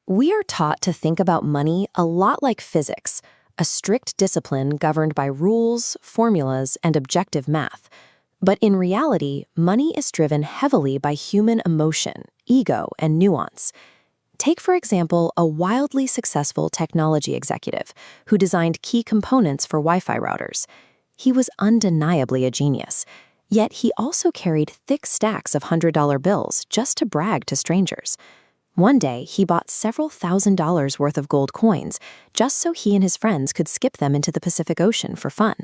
We are taught to think about money a lot like physics, a strict discipline governed by rules, formulas, and objective math. But in reality, money is driven heavily by human emotion, ego, and nuance. Take, for example, a wildly successful technology executive who designed key components for Wi-Fi routers. He was undeniably a genius, yet he also carried thick stacks of $100 bills just to brag to strangers. One day, he bought several $1,000s worth of gold coins just so he and his friends could skip them into the Pacific Ocean for fun.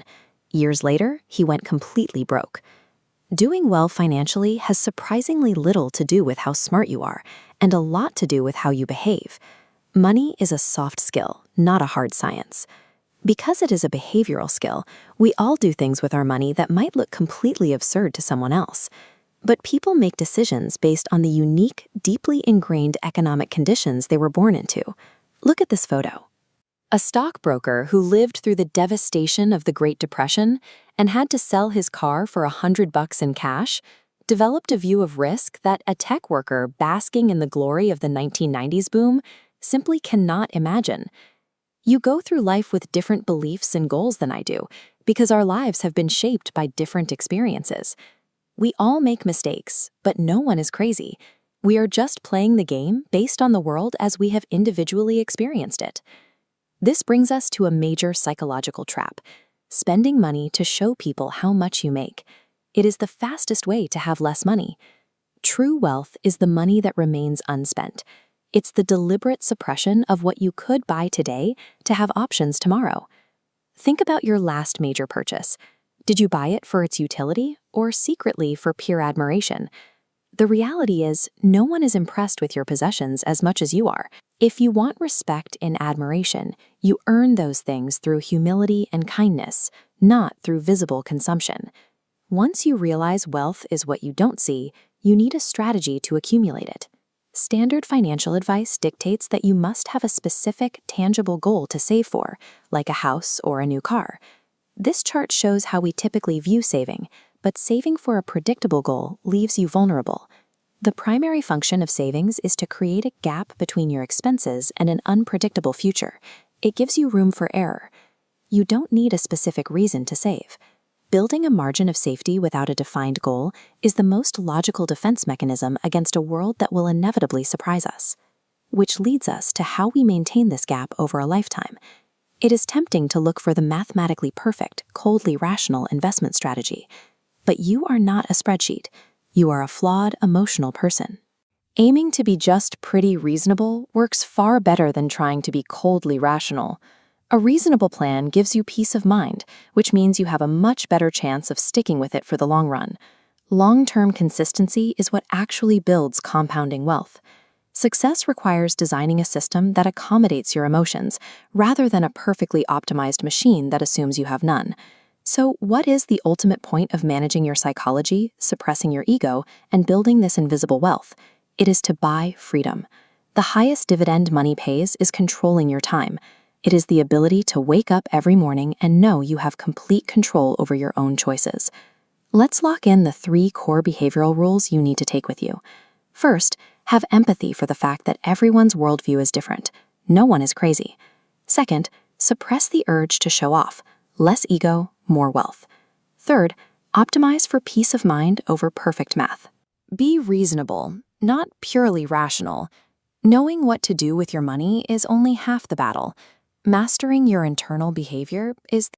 Years later, he went completely broke. Doing well financially has surprisingly little to do with how smart you are, and a lot to do with how you behave. Money is a soft skill, not a hard science. Because it is a behavioral skill, we all do things with our money that might look completely absurd to someone else. But people make decisions based on the unique, deeply ingrained economic conditions they were born into. Look at this photo. A stockbroker who lived through the devastation of the Great Depression and had to sell his car for $100 in cash developed a view of risk that a tech worker basking in the glory of the 1990s boom simply cannot imagine. You go through life with different beliefs and goals than I do because our lives have been shaped by different experiences. We all make mistakes, but no one is crazy. We are just playing the game based on the world as we have individually experienced it. This brings us to a major psychological trap: spending money to show people how much you make. It is the fastest way to have less money. True wealth is the money that remains unspent. It's the deliberate suppression of what you could buy today to have options tomorrow. Think about your last major purchase. Did you buy it for its utility or secretly for pure admiration? The reality is, no one is impressed with your possessions as much as you are. If you want respect and admiration, you earn those things through humility and kindness, not through visible consumption. Once you realize wealth is what you don't see, you need a strategy to accumulate it. Standard financial advice dictates that you must have a specific, tangible goal to save for, like a house or a new car. This chart shows how we typically view saving, but saving for a predictable goal leaves you vulnerable. The primary function of savings is to create a gap between your expenses and an unpredictable future. It gives you room for error. You don't need a specific reason to save. Building a margin of safety without a defined goal is the most logical defense mechanism against a world that will inevitably surprise us. Which leads us to how we maintain this gap over a lifetime. It is tempting to look for the mathematically perfect, coldly rational investment strategy. But you are not a spreadsheet. You are a flawed, emotional person. Aiming to be just pretty reasonable works far better than trying to be coldly rational. A reasonable plan gives you peace of mind, which means you have a much better chance of sticking with it for the long run. Long-term consistency is what actually builds compounding wealth. Success requires designing a system that accommodates your emotions, rather than a perfectly optimized machine that assumes you have none. So, what is the ultimate point of managing your psychology, suppressing your ego, and building this invisible wealth? It is to buy freedom. The highest dividend money pays is controlling your time. It is the ability to wake up every morning and know you have complete control over your own choices. Let's lock in the 3 core behavioral rules you need to take with you. First, have empathy for the fact that everyone's worldview is different. No one is crazy. Second, suppress the urge to show off. Less ego, more wealth. Third, optimize for peace of mind over perfect math. Be reasonable, not purely rational. Knowing what to do with your money is only half the battle. Mastering your internal behavior is